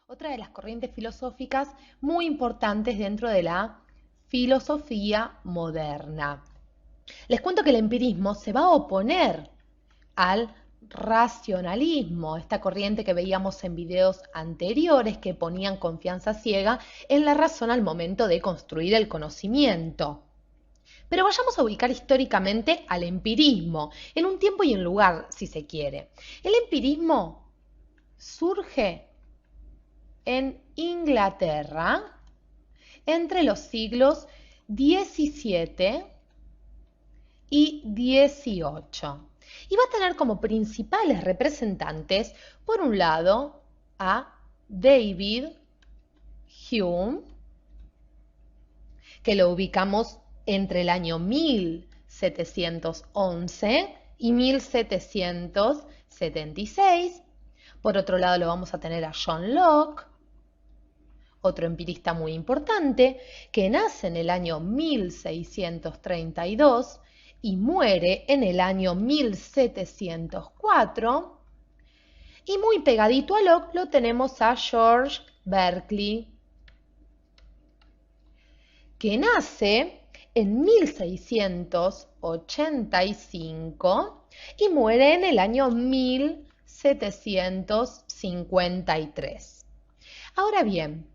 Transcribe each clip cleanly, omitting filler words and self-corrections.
otra de las corrientes filosóficas muy importantes dentro de la filosofía moderna. Les cuento que el empirismo se va a oponer al racionalismo, esta corriente que veíamos en videos anteriores que ponían confianza ciega en la razón al momento de construir el conocimiento. Pero vayamos a ubicar históricamente al empirismo, en un tiempo y en lugar, si se quiere. El empirismo surge en Inglaterra entre los siglos XVII y XVIII. Y va a tener como principales representantes, por un lado, a David Hume, que lo ubicamos entre el año 1711 y 1776. Por otro lado lo vamos a tener a John Locke, otro empirista muy importante, que nace en el año 1632 y muere en el año 1704. Y muy pegadito a Locke lo tenemos a George Berkeley, que nace en 1685 y muere en el año 1753. Ahora bien,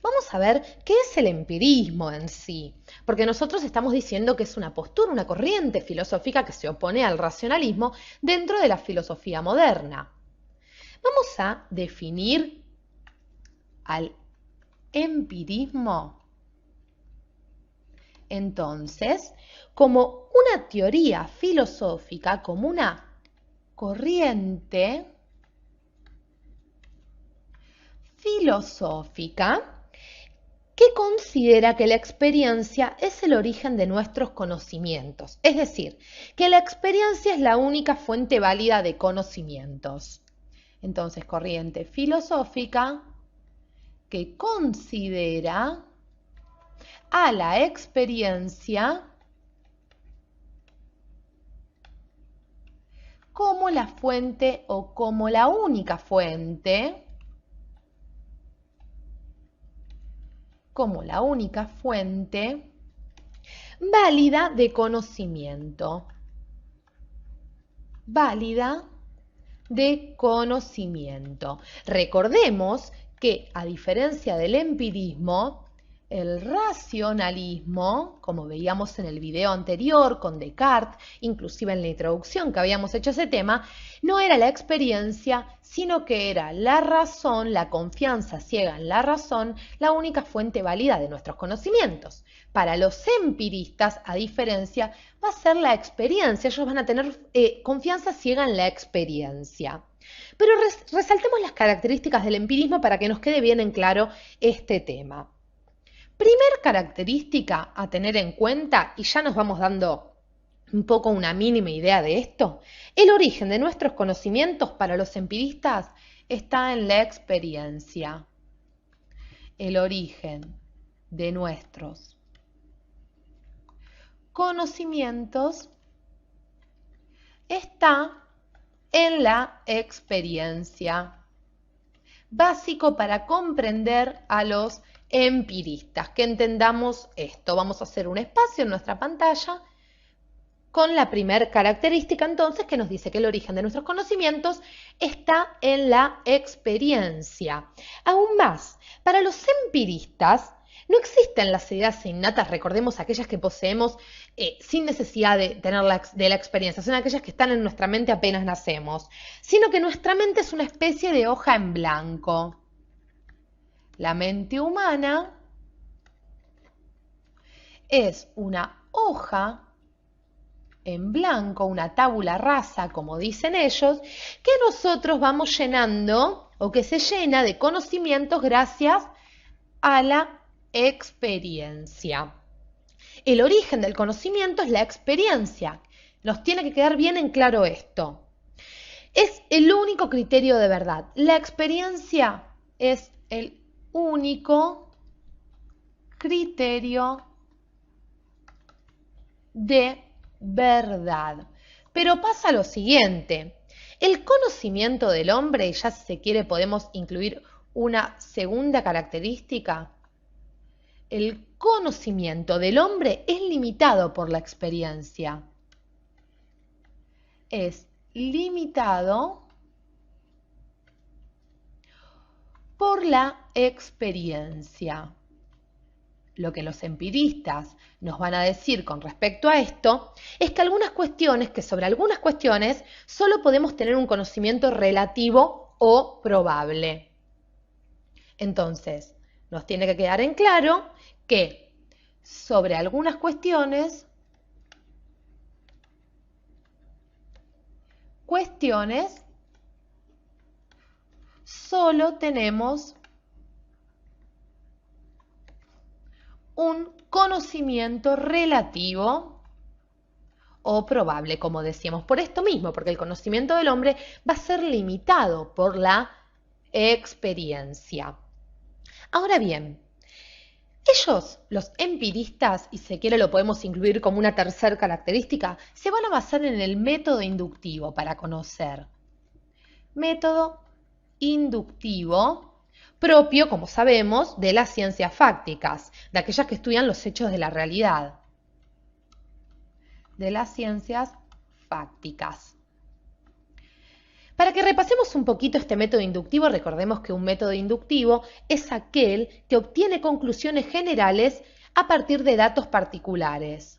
vamos a ver qué es el empirismo en sí, porque nosotros estamos diciendo que es una postura, una corriente filosófica que se opone al racionalismo dentro de la filosofía moderna. Vamos a definir al empirismo entonces como una teoría filosófica, como una corriente filosófica que considera que la experiencia es el origen de nuestros conocimientos, es decir, que la experiencia es la única fuente válida de conocimientos. Entonces, corriente filosófica que considera a la experiencia como la fuente o como la única fuente, válida de conocimiento. Recordemos que, a diferencia del empirismo, el racionalismo, como veíamos en el video anterior con Descartes, inclusive en la introducción que habíamos hecho a ese tema, no era la experiencia, sino que era la razón, la confianza ciega en la razón, la única fuente válida de nuestros conocimientos. Para los empiristas, a diferencia, va a ser la experiencia, ellos van a tener confianza ciega en la experiencia. Pero resaltemos las características del empirismo para que nos quede bien en claro este tema. Primer característica a tener en cuenta, y ya nos vamos dando un poco una mínima idea de esto, el origen de nuestros conocimientos para los empiristas está en la experiencia. El origen de nuestros conocimientos está en la experiencia. Básico para comprender a los empiristas, que entendamos esto. Vamos a hacer un espacio en nuestra pantalla con la primera característica entonces que nos dice que el origen de nuestros conocimientos está en la experiencia. Aún más, para los empiristas no existen las ideas innatas, recordemos aquellas que poseemos sin necesidad de tener de la experiencia, son aquellas que están en nuestra mente apenas nacemos, sino que nuestra mente es una especie de hoja en blanco. La mente humana es una hoja en blanco, una tabula rasa, como dicen ellos, que nosotros vamos llenando o que se llena de conocimientos gracias a la experiencia. El origen del conocimiento es la experiencia. Nos tiene que quedar bien en claro esto. Es el único criterio de verdad. La experiencia es el único criterio de verdad. Pero pasa lo siguiente. El conocimiento del hombre, y ya si se quiere podemos incluir Una segunda característica, el conocimiento del hombre es limitado por la experiencia. Es limitado por la experiencia. Lo que los empiristas nos van a decir con respecto a esto es que sobre algunas cuestiones solo podemos tener un conocimiento relativo o probable. Entonces, nos tiene que quedar en claro que sobre algunas cuestiones solo tenemos un conocimiento relativo o probable, como decíamos, por esto mismo, porque el conocimiento del hombre va a ser limitado por la experiencia. Ahora bien, ellos, los empiristas, y si quiere lo podemos incluir como una tercera característica, se van a basar en el método inductivo para conocer. Método inductivo propio, como sabemos, de las ciencias fácticas, de aquellas que estudian los hechos de la realidad. De las ciencias fácticas. Para que repasemos un poquito este método inductivo, recordemos que un método inductivo es aquel que obtiene conclusiones generales a partir de datos particulares.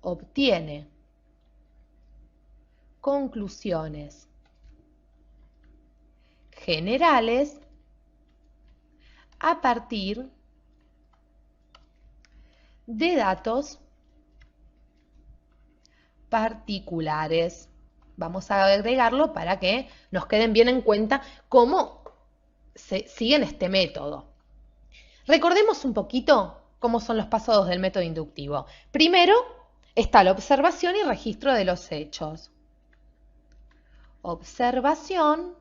Obtiene conclusiones generales a partir de datos particulares. Vamos a agregarlo para que nos queden bien en cuenta cómo se sigue este método. Recordemos un poquito cómo son los pasos del método inductivo. Primero está la observación y registro de los hechos. Observación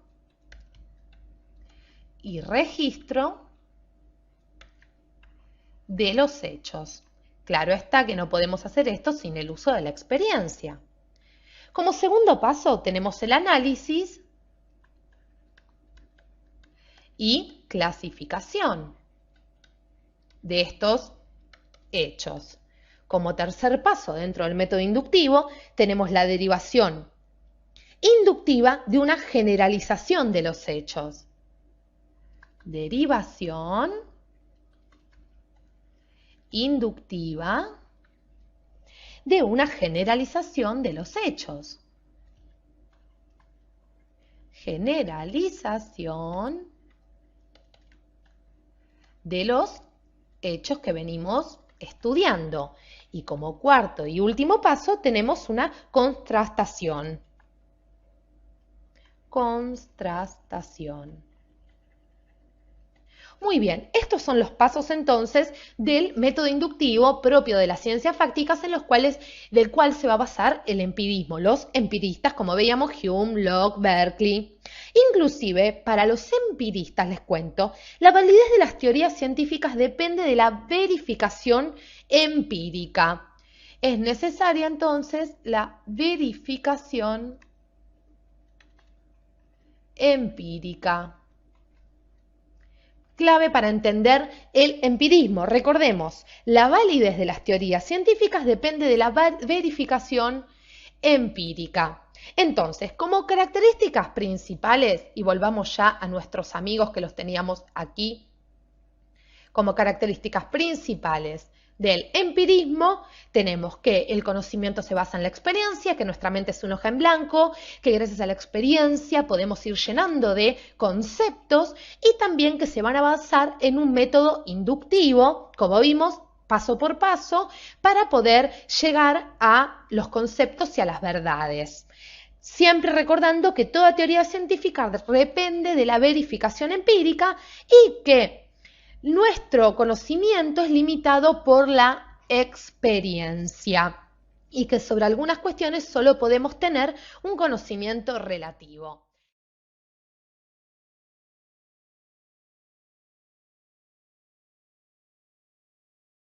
y registro de los hechos. Claro está que no podemos hacer esto sin el uso de la experiencia. Como segundo paso tenemos el análisis y clasificación de estos hechos. Como tercer paso dentro del método inductivo tenemos la derivación inductiva de una generalización de los hechos. Derivación inductiva de una generalización de los hechos. Generalización de los hechos que venimos estudiando. Y como cuarto y último paso tenemos una contrastación. Contrastación. Muy bien, estos son los pasos entonces del método inductivo propio de las ciencias fácticas del cual se va a basar el empirismo, los empiristas como veíamos Hume, Locke, Berkeley. Inclusive, para los empiristas les cuento, la validez de las teorías científicas depende de la verificación empírica. Es necesaria entonces la verificación empírica. Clave para entender el empirismo. Recordemos, la validez de las teorías científicas depende de la verificación empírica. Entonces, como características principales, y volvamos ya a nuestros amigos que los teníamos aquí, como características principales del empirismo, tenemos que el conocimiento se basa en la experiencia, que nuestra mente es una hoja en blanco, que gracias a la experiencia podemos ir llenando de conceptos y también que se van a basar en un método inductivo, como vimos, paso por paso, para poder llegar a los conceptos y a las verdades. Siempre recordando que toda teoría científica depende de la verificación empírica y que nuestro conocimiento es limitado por la experiencia y que sobre algunas cuestiones solo podemos tener un conocimiento relativo.